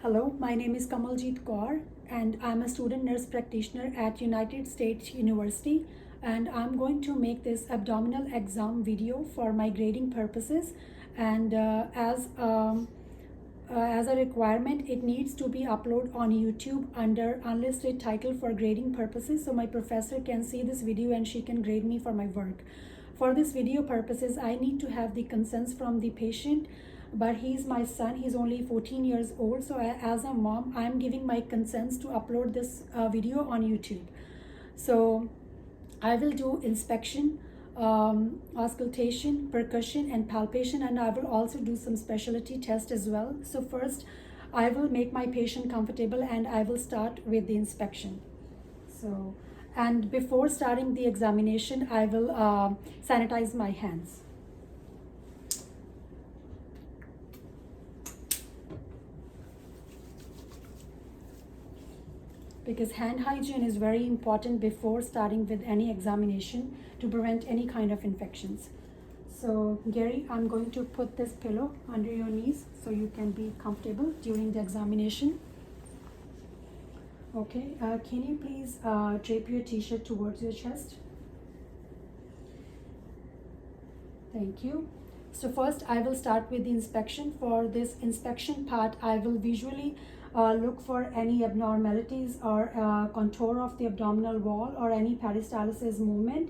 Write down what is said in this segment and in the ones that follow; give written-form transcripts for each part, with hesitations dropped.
Hello, my name is Kamaljeet Kaur and I'm a student nurse practitioner at United States University, and I'm going to make this abdominal exam video for my grading purposes, and as a requirement it needs to be uploaded on YouTube under unlisted title for grading purposes, so my professor can see this video and she can grade me for my work. For this video purposes I need to have the consents from the patient, but he's my son, he's only 14 years old, so as a mom I'm giving my consents to upload this video on YouTube. So I will do inspection, auscultation, percussion and palpation, and I will also do some specialty test as well. So first I will make my patient comfortable and I will start with the inspection. And before starting the examination I will sanitize my hands. Because hand hygiene is very important before starting with any examination to prevent any kind of infections. So Gary, I'm going to put this pillow under your knees so you can be comfortable during the examination. Okay, can you please drape your t-shirt towards your chest? Thank you. So first I will start with the inspection. For this inspection part I will visually look for any abnormalities or contour of the abdominal wall or any peristalsis movement,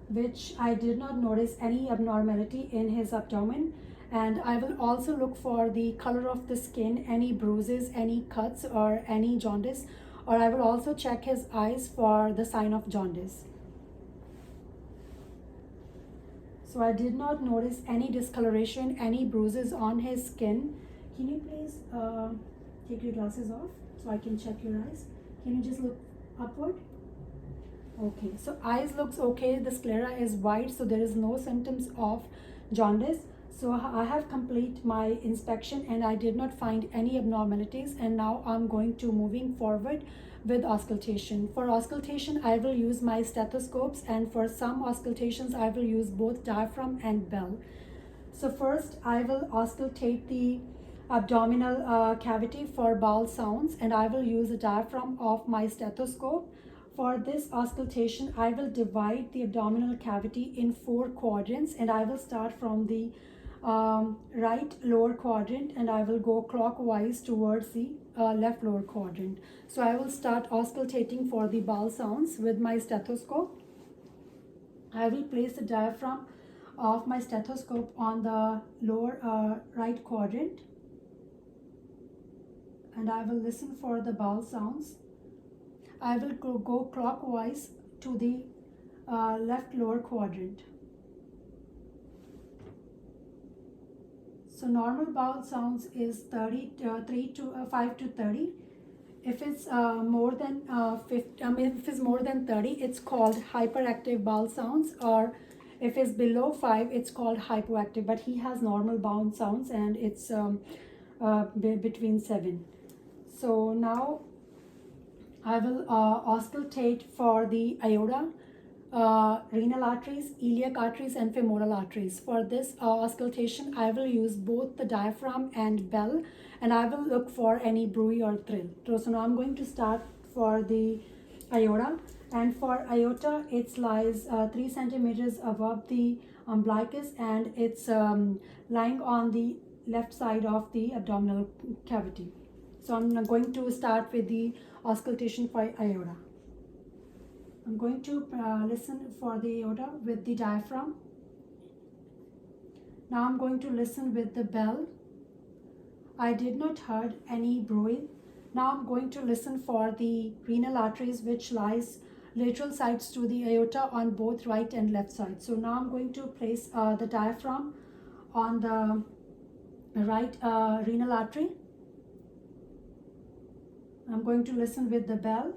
which I did not notice any abnormality in his abdomen. And I will also look for the color of the skin, any bruises, any cuts or any jaundice, or I will also check his eyes for the sign of jaundice. So I did not notice any discoloration, any bruises on his skin. Can you please take your glasses off so I can check your eyes? Can you just look upward? Okay, so eyes looks okay. The sclera is white, so there is no symptoms of jaundice. So I have complete my inspection and I did not find any abnormalities, and now I'm going to moving forward with auscultation. For auscultation I will use my stethoscopes, and for some auscultations I will use both diaphragm and bell. So first I will auscultate the abdominal cavity for bowel sounds, and I will use the diaphragm of my stethoscope. For this auscultation I will divide the abdominal cavity in 4 quadrants, and I will start from the right lower quadrant and I will go clockwise towards the left lower quadrant. So I will start auscultating for the bowel sounds with my stethoscope. I will place the diaphragm of my stethoscope on the lower right quadrant, and I will listen for the bowel sounds. I will go clockwise to the left lower quadrant. So normal bowel sounds is 5 to 30. If it's more than 50, if it's more than 30, it's called hyperactive bowel sounds, or if it's below 5, it's called hypoactive. But he has normal bowel sounds and it's between 7. So now I will auscultate for the aorta, renal arteries, iliac arteries and femoral arteries. For this auscultation I will use both the diaphragm and bell, and I will look for any bruit or thrill. So now I'm going to start for the aorta, and for aorta it lies 3 centimeters above the umbilicus, and it's lying on the left side of the abdominal cavity. So I'm going to start with the auscultation for aorta. I'm going to listen for the aorta with the diaphragm. Now I'm going to listen with the bell. I did not heard any bruit. Now I'm going to listen for the renal arteries, which lies lateral sides to the aorta on both right and left side. So now I'm going to place the diaphragm on the right renal artery. I'm going to listen with the bell.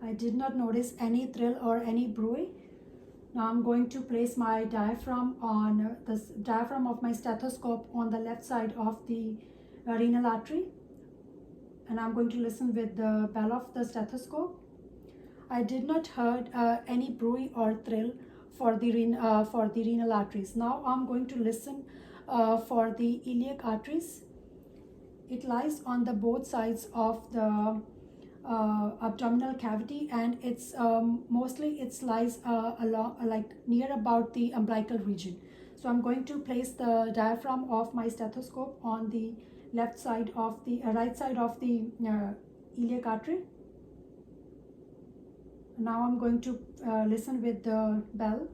I did not notice any thrill or any bruit. Now I'm going to place my diaphragm on the diaphragm of my stethoscope on the left side of the renal artery, and I'm going to listen with the bell of the stethoscope. I did not heard any bruit or thrill for the renal arteries. Now I'm going to listen for the iliac arteries. it lies on the both sides of the abdominal cavity, and it's mostly it lies along like near about the umbilical region. So I'm going to place the diaphragm of my stethoscope on the left side of the right side of the iliac artery. Now I'm going to listen with the bell.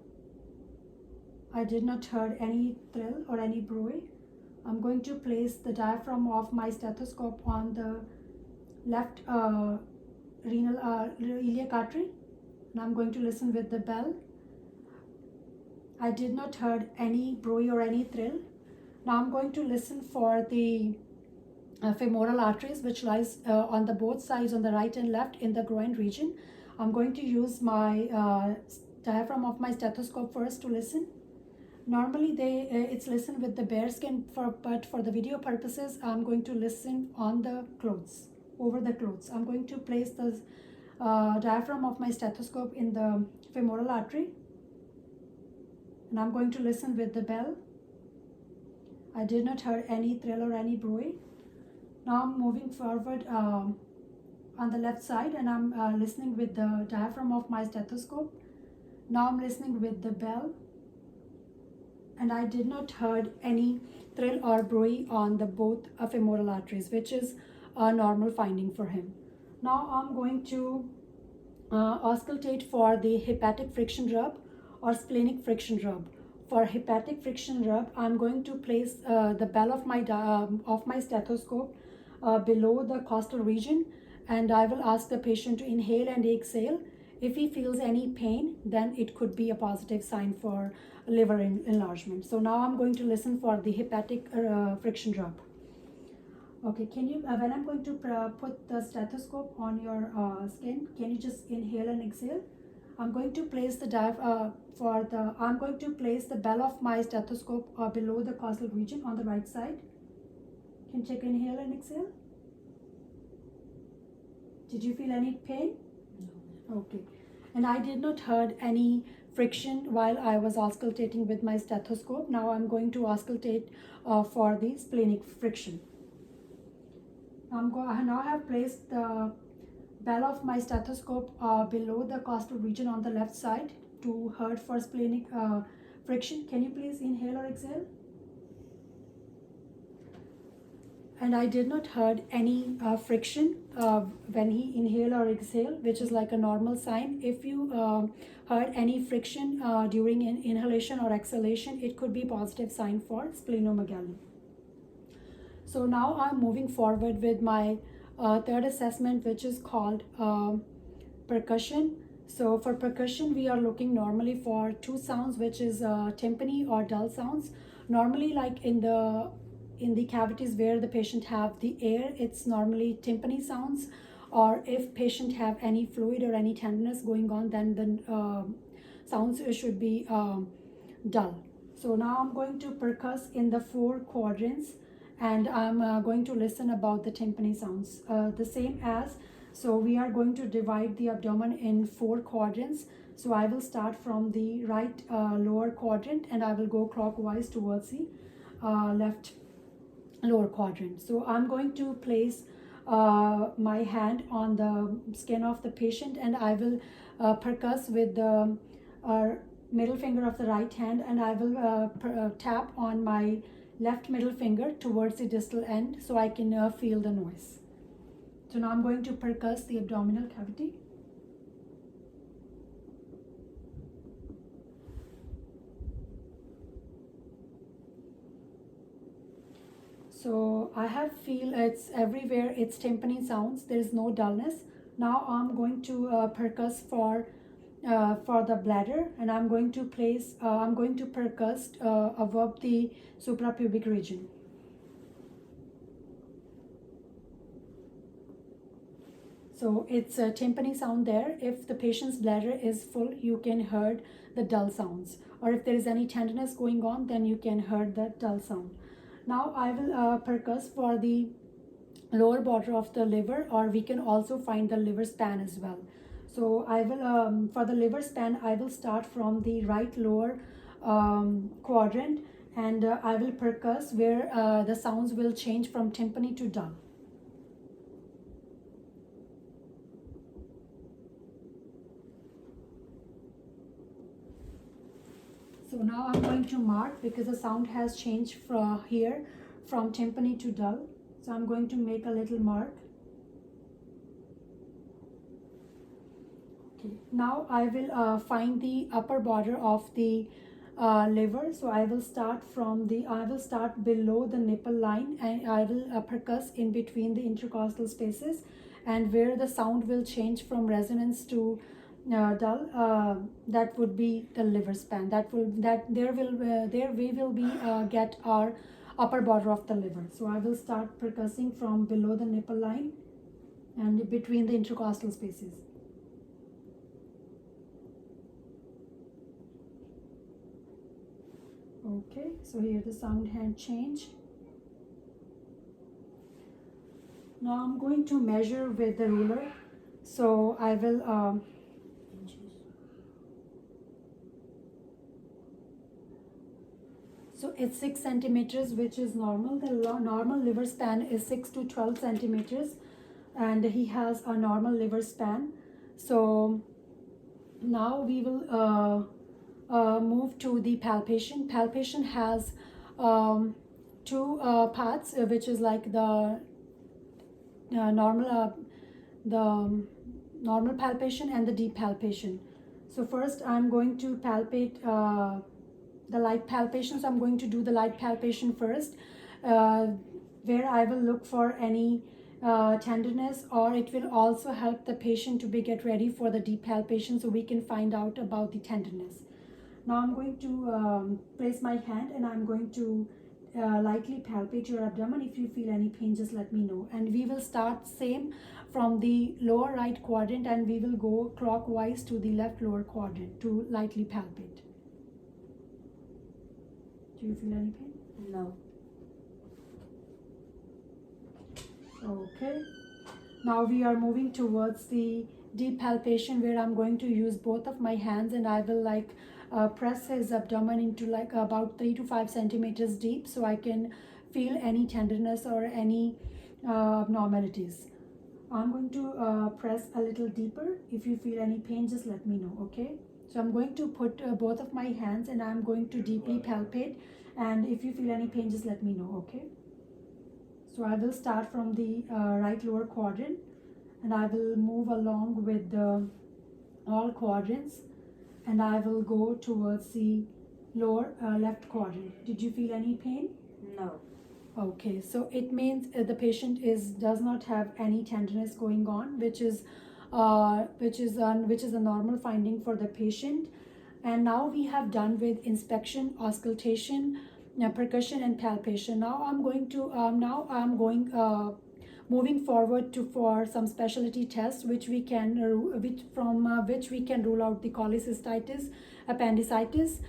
I did not heard any thrill or any bruit. I'm going to place the diaphragm of my stethoscope on the left renal iliac artery, and I'm going to listen with the bell. I did not heard any bruit or any thrill. Now I'm going to listen for the femoral arteries, which lies on the both sides, on the right and left, in the groin region. I'm going to use my diaphragm of my stethoscope first to listen. Normally it's listen with the bare skin, but for the video purposes I'm going to listen on the clothes, over the clothes. I'm going to place the diaphragm of my stethoscope in the femoral artery, and I'm going to listen with the bell. I did not hear any thrill or any bruit. Now I'm moving forward on the left side, and I'm listening with the diaphragm of my stethoscope. Now I'm listening with the bell, and I did not heard any thrill or bruit on the both femoral arteries, which is a normal finding for him. Now I'm going to auscultate for the hepatic friction rub or splenic friction rub. For hepatic friction rub, I'm going to place the bell of my stethoscope below the costal region, and I will ask the patient to inhale and exhale. If he feels any pain, then it could be a positive sign for liver enlargement. So now I'm going to listen for the hepatic friction rub. Okay, can you, when I'm going to put the stethoscope on your skin, can you just inhale and exhale? I'm going to place the I'm going to place the bell of my stethoscope below the costal region on the right side. Can you check inhale and exhale? Did you feel any pain? No. Okay. And I did not heard any friction while I was auscultating with my stethoscope. Now I'm going to auscultate for the splenic friction. I now have placed the bell of my stethoscope below the costal region on the left side to heard for splenic friction. Can you please inhale or exhale? And I did not heard any friction when he inhale or exhale, which is like a normal sign. If you heard any friction during inhalation or exhalation, it could be positive sign for splenomegaly. So now I'm moving forward with my third assessment, which is called percussion. So for percussion, we are looking normally for two sounds, which is timpani or dull sounds. Normally, like in the cavities where the patient have the air, it's normally timpani sounds, or if patient have any fluid or any tenderness going on, then the sounds should be dull. So now I'm going to percuss in the 4 quadrants, and I'm going to listen about the timpani sounds. The same as, so we are going to divide the abdomen in 4 quadrants. So I will start from the right lower quadrant, and I will go clockwise towards the left lower quadrant. So I'm going to place my hand on the skin of the patient, and I will percuss with the middle finger of the right hand, and I will tap on my left middle finger towards the distal end so I can feel the noise. So now I'm going to percuss the abdominal cavity. So I have feel it's everywhere, it's timpani sounds, there is no dullness. Now I'm going to percuss for the bladder, and I'm going to place, I'm going to percuss above the suprapubic region. So it's a timpani sound there. If the patient's bladder is full, you can hear the dull sounds. Or if there is any tenderness going on, then you can hear the dull sound. Now I will percuss for the lower border of the liver, or we can also find the liver span as well. So I will, for the liver span, I will start from the right lower quadrant, and I will percuss where the sounds will change from timpani to dull. So now I'm going to mark because the sound has changed from here from timpani to dull. So I'm going to make a little mark. Okay. Now I will find the upper border of the liver. So I will start below the nipple line, and I will percuss in between the intercostal spaces, and where the sound will change from resonance to dull, that would be the liver span. There we will be get our upper border of the liver. So I will start percussing from below the nipple line and between the intercostal spaces. Okay, so here the sound had changed. Now I'm going to measure with the ruler. So I will so it's 6 centimeters, which is normal. The normal liver span is 6 to 12 centimeters, and he has a normal liver span. So now we will move to the palpation. Palpation has two parts, which is like the normal palpation and the deep palpation. So first I'm going to palpate the light palpation. So I'm going to do the light palpation first, where I will look for any tenderness, or it will also help the patient to get ready for the deep palpation, so we can find out about the tenderness. Now I'm going to place my hand, and I'm going to lightly palpate your abdomen. If you feel any pain, just let me know. And we will start same from the lower right quadrant, and we will go clockwise to the left lower quadrant to lightly palpate. Do you feel any pain? No. Okay. Now we are moving towards the deep palpation, where I'm going to use both of my hands, and I will press his abdomen into about 3 to 5 centimeters deep, so I can feel any tenderness or any abnormalities. I'm going to press a little deeper. If you feel any pain, just let me know, okay? So I'm going to put both of my hands, and I'm going to deeply palpate, and if you feel any pain, just let me know, okay? So I will start from the right lower quadrant, and I will move along with all quadrants, and I will go towards the lower left quadrant. Did you feel any pain? No. Okay, so it means the patient does not have any tenderness going on, which is a normal finding for the patient. And now we have done with inspection, auscultation, percussion, and palpation. Now I'm going moving forward for some specialty tests, which we can which we can rule out the cholecystitis, appendicitis,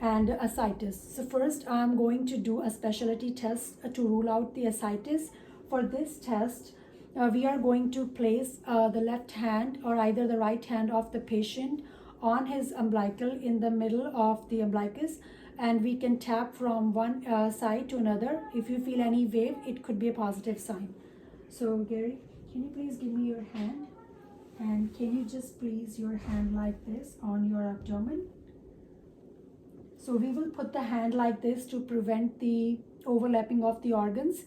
and ascites. So first I'm going to do a specialty test to rule out the ascites. For this test, we are going to place the left hand or either the right hand of the patient on his umbilical in the middle of the umbilicus, and we can tap from one side to another. If you feel any wave, it could be a positive sign. So Gary, can you please give me your hand, and can you just place your hand like this on your abdomen? So we will put the hand like this to prevent the overlapping of the organs.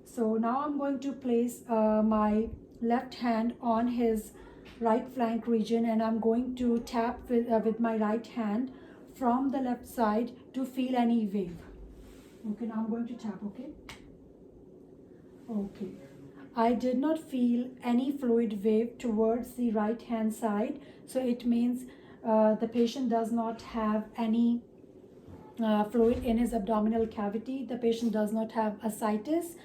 So now I'm going to place my left hand on his right flank region, and I'm going to tap with my right hand from the left side to feel any wave. Okay, now I'm going to tap, okay? Okay. I did not feel any fluid wave towards the right hand side, so it means the patient does not have any fluid in his abdominal cavity. The patient does not have ascites.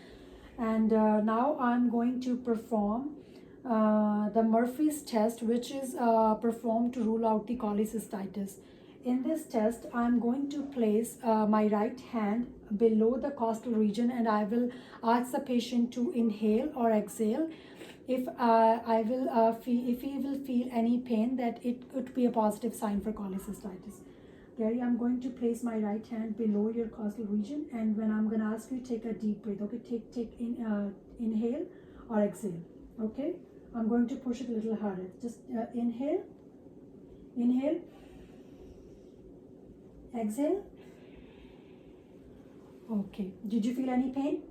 And now I'm going to perform the Murphy's test, which is performed to rule out the cholecystitis. In this test, I'm going to place my right hand below the costal region, and I will ask the patient to inhale or exhale. If if he will feel any pain, that it could be a positive sign for cholecystitis. Gary, I'm going to place my right hand below your costal region, and when I'm going to ask you, take a deep breath. Okay, inhale or exhale. Okay, I'm going to push it a little harder. Just inhale, exhale. Okay, did you feel any pain?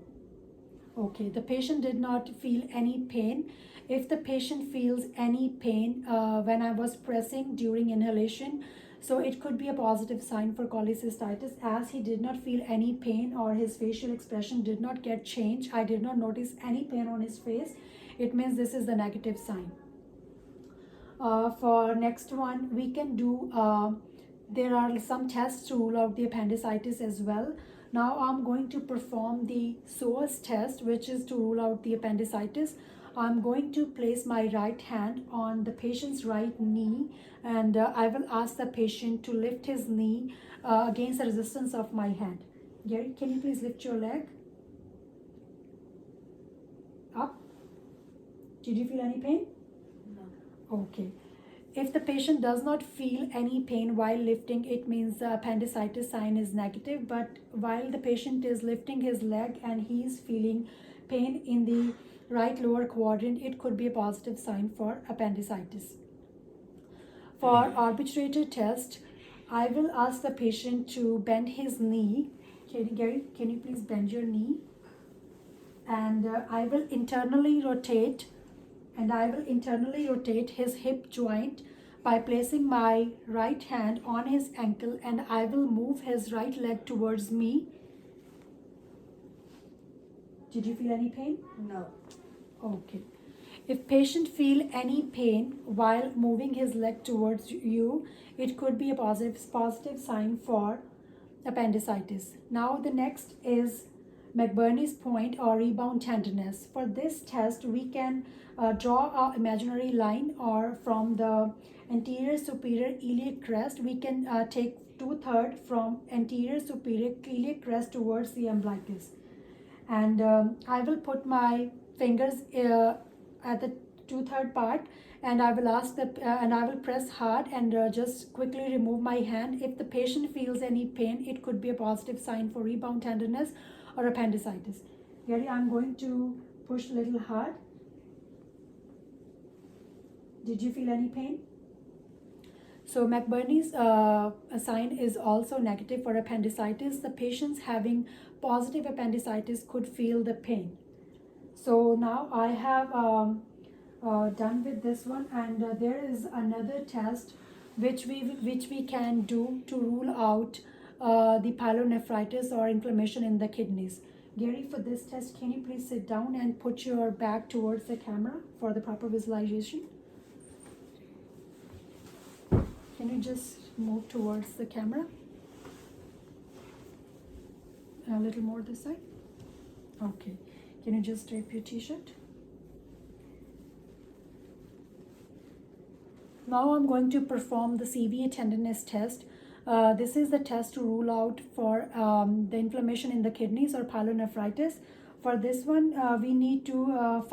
Okay, the patient did not feel any pain. If the patient feels any pain when I was pressing during inhalation, so it could be a positive sign for cholecystitis, as he did not feel any pain or his facial expression did not get changed. I did not notice any pain on his face. It means this is the negative sign. For next one, we can do, there are some tests to rule out the appendicitis as well. Now I'm going to perform the psoas test, which is to rule out the appendicitis. I'm going to place my right hand on the patient's right knee, and I will ask the patient to lift his knee against the resistance of my hand. Gary, can you please lift your leg up? Did you feel any pain? No. Okay. If the patient does not feel any pain while lifting, it means the appendicitis sign is negative. But while the patient is lifting his leg and he is feeling pain in the right lower quadrant, it could be a positive sign for appendicitis. For arbitrator test, I will ask the patient to bend his knee. Gary, can you please bend your knee? And I will internally rotate his hip joint by placing my right hand on his ankle, and I will move his right leg towards me. Did you feel any pain? No. Okay. If patient feel any pain while moving his leg towards you, it could be a positive sign for appendicitis. Now the next is McBurney's point or rebound tenderness. For this test, we can draw an imaginary line, or from the anterior superior iliac crest, we can take 2/3 from anterior superior iliac crest towards the umbilicus. And I will put my fingers at the 2/3 part, and I will ask and I will press hard and just quickly remove my hand. If the patient feels any pain, it could be a positive sign for rebound tenderness or appendicitis. Gary, I'm going to push a little hard. Did you feel any pain? So McBurney's sign is also negative for appendicitis. The patients having positive appendicitis could feel the pain. So now I have done with this one, and there is another test which we can do to rule out the pyelonephritis or inflammation in the kidneys. Gary, for this test, can you please sit down and put your back towards the camera for the proper visualization? Can you just move towards the camera? A little more this side? Okay. Can you just drape your t-shirt? Now I'm going to perform the CVA tenderness test. This is the test to rule out for the inflammation in the kidneys or pyelonephritis. For this one, we need to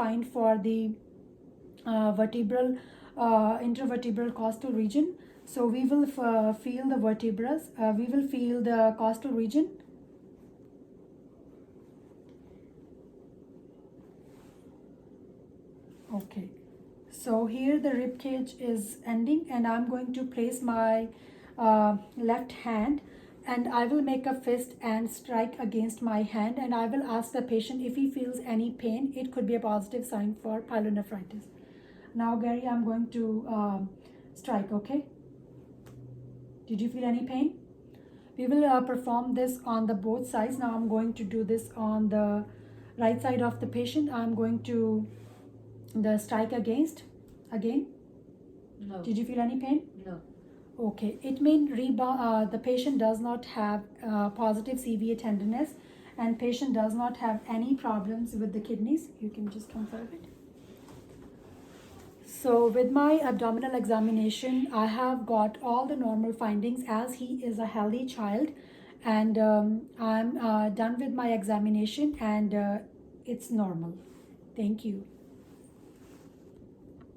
find for the intervertebral costal region. So we will feel the vertebrae. We will feel the costal region. Okay. So here the rib cage is ending, and I'm going to place my left hand, and I will make a fist and strike against my hand, and I will ask the patient if he feels any pain. It could be a positive sign for pyelonephritis. Now Gary, I'm going to strike, okay? Did you feel any pain? We will perform this on the both sides. Now I'm going to do this on the right side of the patient. I'm going to strike against again. No. Did you feel any pain? No. Okay, it means the patient does not have positive CVA tenderness, and patient does not have any problems with the kidneys. You can just come forward. So with my abdominal examination, I have got all the normal findings, as he is a healthy child, and I'm done with my examination, and it's normal. Thank you.